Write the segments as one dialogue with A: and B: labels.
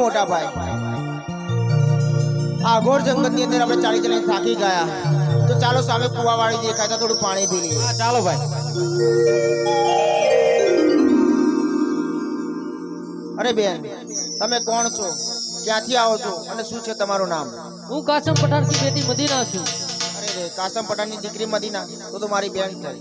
A: મોટા ભાઈ આ ઘોર જંગલ ની અંદર આપણે ચાલી ચાલીને થાકી ગયા તો ચાલો સામે કુવા વાળી દેખાય તો થોડું પાણી પી લઈએ
B: હા ચાલો ભાઈ
A: અરે બેન તમે કોણ છો ક્યાંથી આવો છો અને શું છે તમારું નામ
C: હું કાસમ પઠાણ की बेटी मदीना છું
A: અરે રે કાસમ પઠાણ ની દીકરી મદીના તો મારી બેન થઈ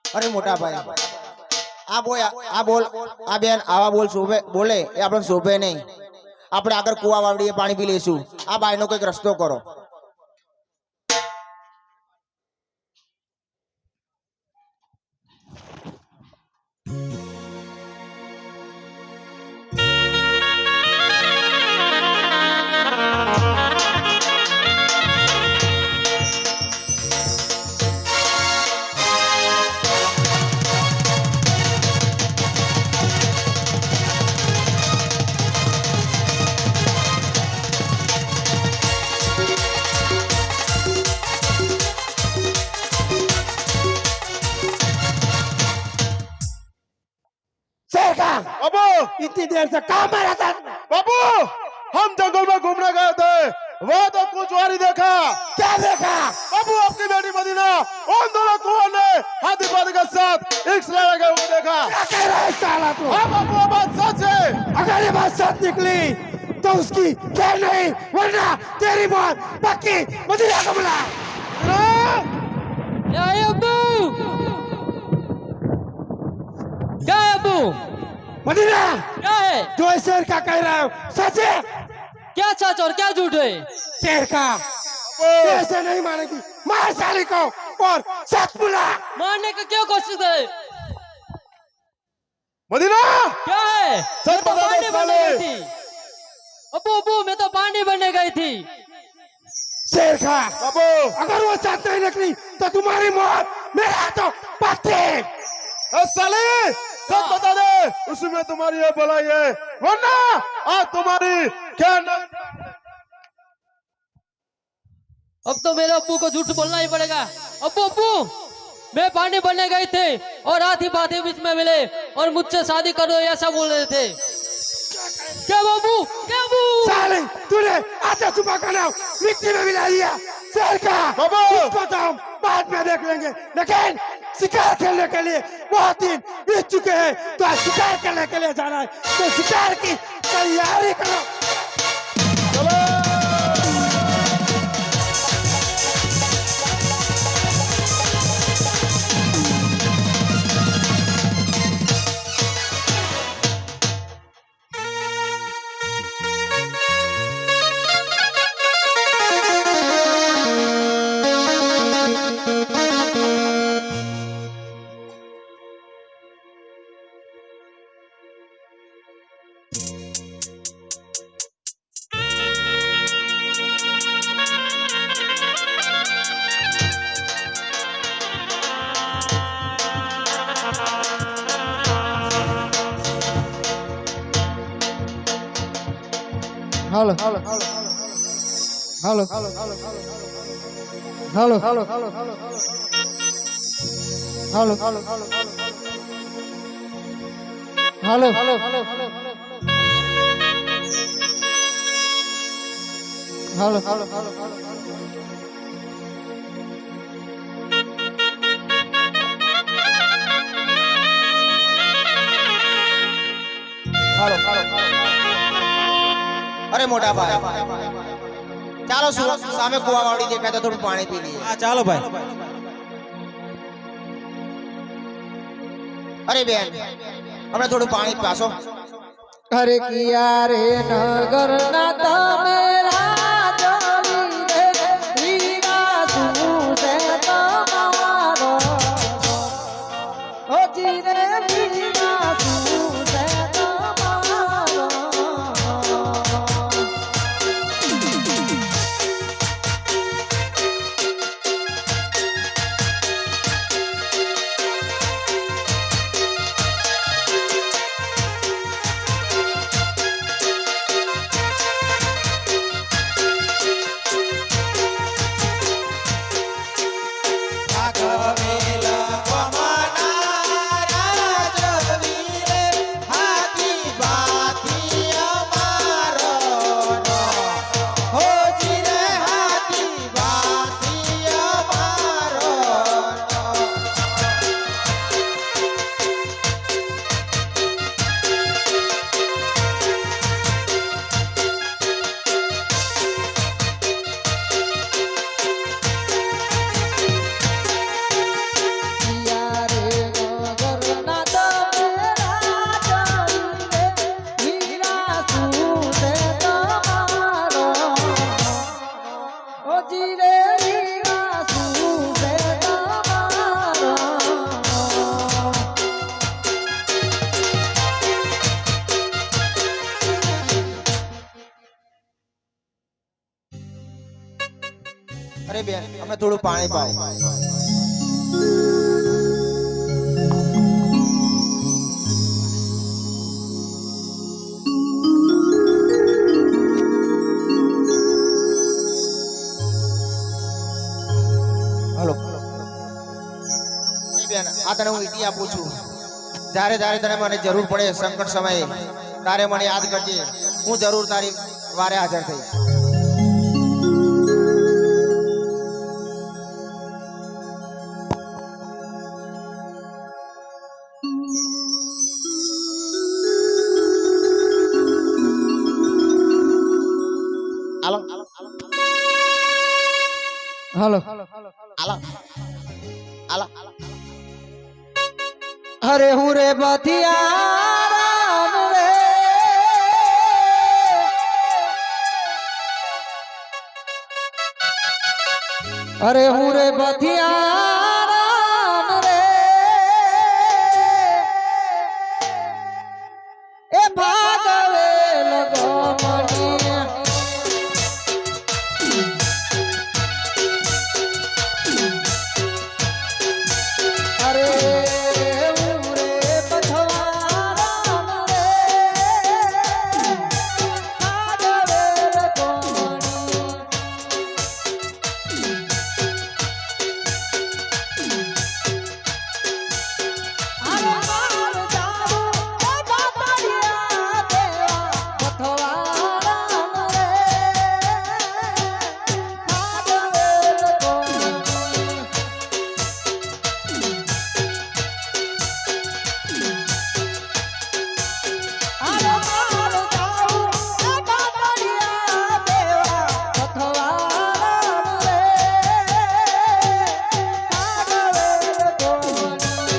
A: અરે મોટા ભાઈ આ બેન આવા બોલ શોભે બોલે એ આપણને શોભે નહીં આપણે આગળ કુવા વાવડીએ પાણી પી લઈશું આ બાયનો કંઈક રસ્તો કરો
D: बाबू
B: इतनी देर से कहाँ मारा था?
D: बाबू हम जंगल में घूमने गए थे
B: वो तो कुछ और ही देखा।
D: क्या देखा?
B: बाबू आपकी बेटी मदीना उन दोनों कुआं ने हाथी पादी के साथ इश्क लड़ाई हुए देखा।
D: क्या कह रहा है साला तू?
B: हाँ बाबू ये बात सच है।
D: अगर ये बात सच निकली तो उसकी खैर नहीं, वरना तेरी मौत पक्की। मदीना को बुला।
C: क्या है अब्बू? क्या है अब्बू?
D: मदीना,
C: क्या है?
D: जो इस शेर का कह रहा है सच है?
C: क्या सच और क्या झूठ है?
D: शेर का ऐसे नहीं मानेगी। मार साली को और सच बुला।
C: मारने का क्यों कोशिश है?
B: मदीना
C: क्या है?
B: सच
C: मैं तो
B: बता दो
C: पानी बनने
B: साले।
C: गई थी। अब्बू अब्बू मैं तो पानी बनने गई थी।
D: शेर का
B: बाबू
D: अगर वो सच नहीं निकली तो तुम्हारी मौत मेरे हाथों पक्की।
B: साले सच बता दे, उसमें तुम्हारी ये भलाई है, वरना आज तुम्हारी क्या न...
C: अब तो मेरे अब्बू को झूठ बोलना ही पड़ेगा। अब्बू अब्बू मैं पानी बनने गई थी और हाथी पाथी बीच में मिले और मुझसे शादी करो ऐसा बोल रहे थे। क्या बाबू? क्या बाबू?
D: साले तूने आधा छुपा का नाम मिट्टी में मिला दिया। शेर का
B: बाबू!
D: उसको तो हम बाद में देख लेंगे, लेकिन शिकार खेलने के लिए बहुत दिन बीत चुके हैं। तो आज शिकार करने के लिए जाना है, तो शिकार की तैयारी करो।
B: चलो
D: hello hello hello hello hello hello hello hello hello hello
A: અરે મોટા ભાઈ ચાલો સામે કુવાવાડી દેખાય તો થોડું પાણી પી લઈએ.
E: હા ચાલો ભાઈ.
A: અરે બેન હમણાં થોડું પાણી પાછો.
D: अरे किया रे नगर ना तमेरा जोड़ी रे रीवा सुसे तमारो ओ जी रे रीवा सुसे तमारो
A: અરે બેન હમણાં થોડું પાણી પાઓ. હલો બેન આ તને હું ઇતિ આપું છું. જ્યારે જ્યારે તને મને જરૂર પડે સંકટ સમયે તારે મને યાદ કરજે. હું જરૂર તારી વારે હાજર થઈશ.
D: હાલો
A: આલા આલા
C: અરે હું રે બધિયા રે અરે હું રે બધિયા રે એ ભાગવે લગમણી અરે હું રે બધવારા રે ભાગવે લગમણી અરે માર જાવું એ બાપડિયા દેવા બધવારા રે ભાગવે લગમણી અરે માર જાવું એ બાપડિયા દેવા બધવારા રે ભાગવે લગમણી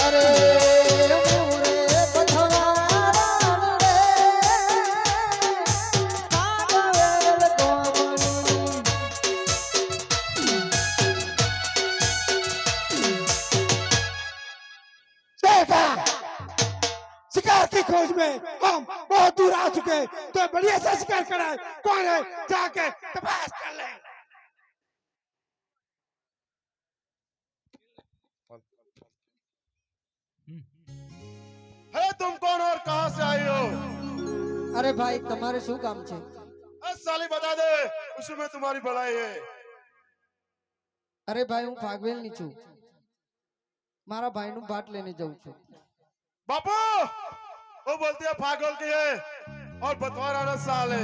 C: અરે હું રે બધવારા રે ભાગવે લગમણી
D: देखा शिकार की खोज में हम बहुत दूर आ चुके हैं तो बढ़िया से शिकार कराए कौन है जाके तपास कर ले
B: है तुम कौन और कहां से आई हो?
C: અરે ભાઈ તમારે શું કામ છે
B: साली बता दे, उसमें तुम्हारी भलाई है।
C: અરે ભાઈ હું ભાગવેલ ની છું મારા ભાઈનું ભાટ લઈને જઉં છું
B: बापू वो बोलती है पागल की है और बतवारा न साले।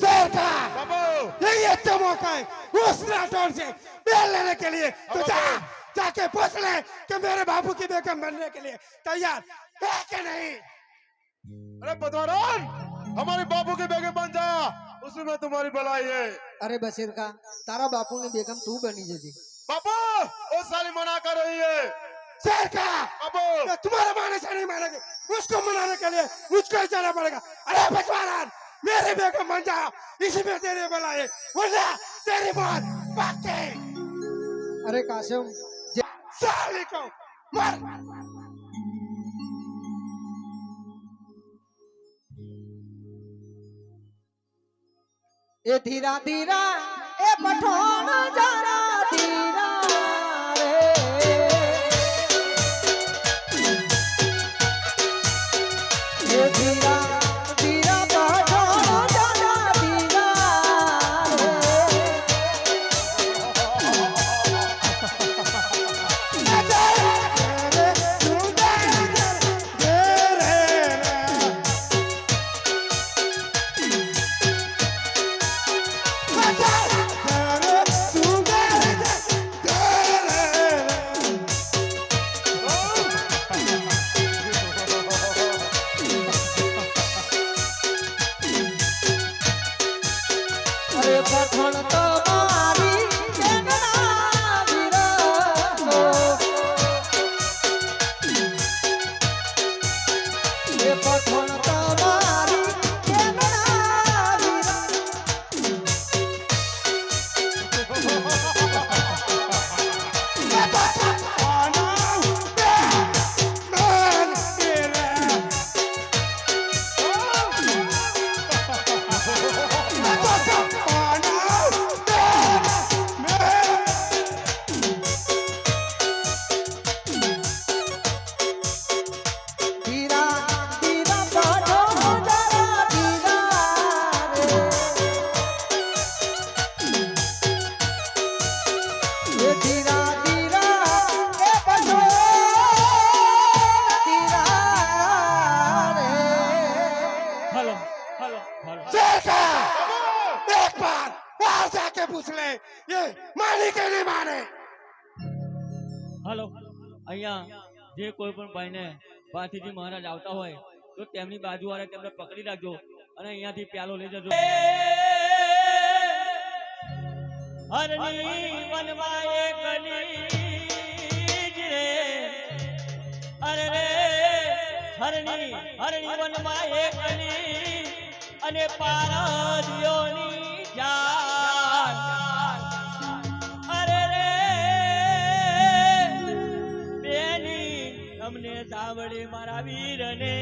D: शेर का
B: बापू
D: यही अच्छा मौका है उस राठौर से बेल लेने के लिए तो जा जाके पूछ ले कि मेरे बाबू की बेगम बनने के लिए तैयार है कि नहीं
B: अरे बतवारन हमारे बापू के बेगे बन जा, उसमें तुम्हारी भलाई है।
C: અરે બશીર કા તારા બાપુની બેગમ તું બની જજે
B: बापू वो साली मना कर रही है।
D: शेर का
B: बापू
D: ये तुम्हारे माने से नहीं मानेंगे उसको मनाने के लिए मुझको ही जाना पड़ेगा अरे बचवान मेरे बेगम बन जा इसी में तेरे भलाई है वरना तेरी मौत पक्की
C: અરે કાશમ
D: साली को मर
C: એ ધીરા ધીરા એ પઠાણ જરા ધીરા રે એ ધીરા ધીરા પઠાણ જરા ધીરા રે અરે પઠાણ તમારી બેનના વિરહનો એ પઠાણ તમારી બેનના વિરહ ધીરા ધીરા પઠાણ જરા ધીરા રે એ ધીરા ધીરા એ પઠાણ ધીરા રે
D: देखा एक बार बाहर जाके पूछ ले ये मानी के नहीं माने
E: હાલો અહીંયા જે કોઈ પણ ભાઈને ભાથીજી મહારાજ આવતા હોય તો તો તેમની બાજુવાળા તેમને પકડી રાખજો અને અહીંયાથી પ્યાલો લઈ જજો. હરની વનમાં એકલી જ રે, અરે રે હરની વનમાં એકલી અને પારદિયોની જાન, અરે રે બેની તમને સાંભળે મારા વીરને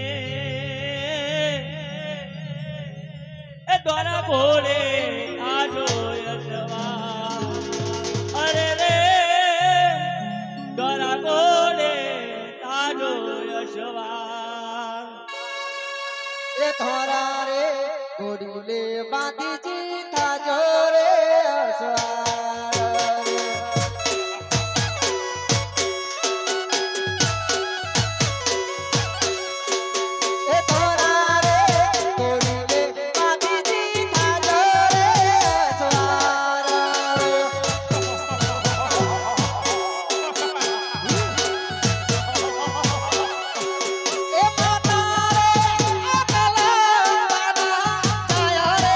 E: એ દ્વારા બોલે આજો યશવા, અરે રે દ્વારા બોલે આજો યશવા.
A: એ થોરા રે ઘોડીલે બાંધીજી થાજો રે અસવાર રે. એ થોરા રે ઘોડીલે બાંધીજી થાજો રે અસવાર રે. એ માતા રે આ કલાવાના છાયા રે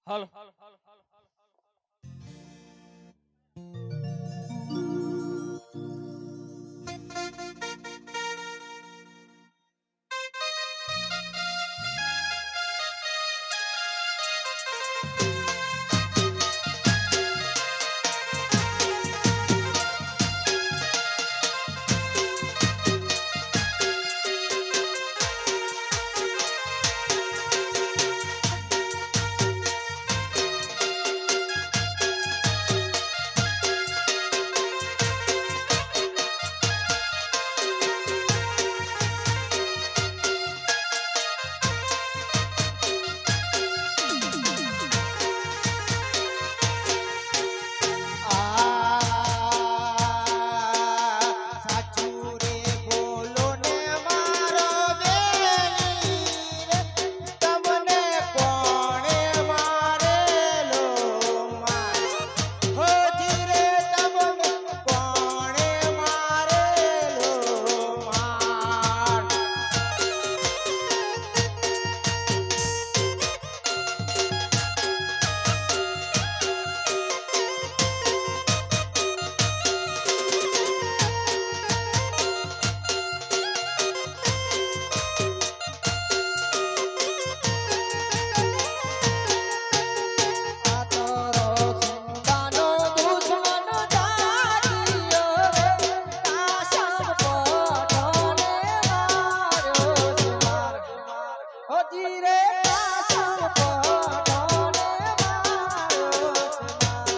E: હાલો
A: સાચું રે બોલો ને મારો બેલી રે, તમને કોણે મારેલો માર? હોજી રે તમને કોણે મારેલો માર? આ તારો સુંદાનો દુશ્મન જાગ્યો રે, કાસમ પઠાણે માર્યો છે માર. હોજી રે કાસમ પઠાણે માર્યો છે માર.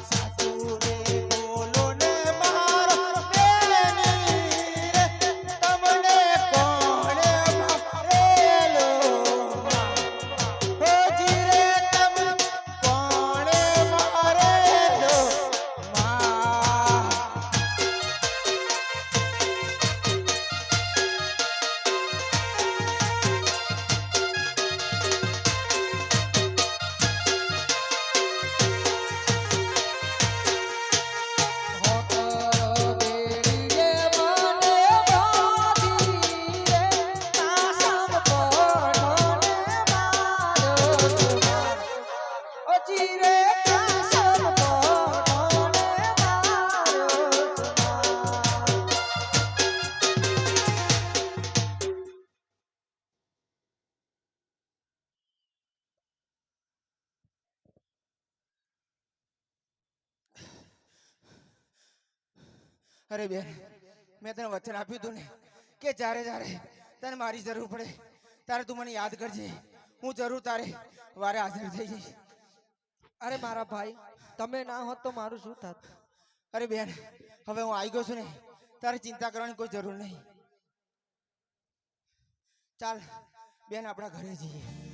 A: સાચું રે બોલો ને મારો બેલી રે, તમને કોણે મારેલો માર? હોજી રે તમને કોણે મારેલો માર? હોકર બેડીએ મને બાંધી રે, કાસમ પઠાણે માર્યો છે માર. હોજી રે કાસમ પઠાણે માર્યો છે માર. અરે બેન, મેં તને વચન આપ્યું હતું ને કે જ્યારે જ્યારે તને મારી જરૂર પડે ત્યારે તું મને યાદ કરજે, હું જરૂર તારે વારે હાજર થઈ જઈશ.
F: અરે મારા ભાઈ, તમે ના હોત તો મારું શું થાત?
A: અરે બેન, હવે હું આવી ગયો છું ને, તારે ચિંતા કરવાની કોઈ જરૂર નહીં. ચાલ બેન, આપણા ઘરે જઈએ.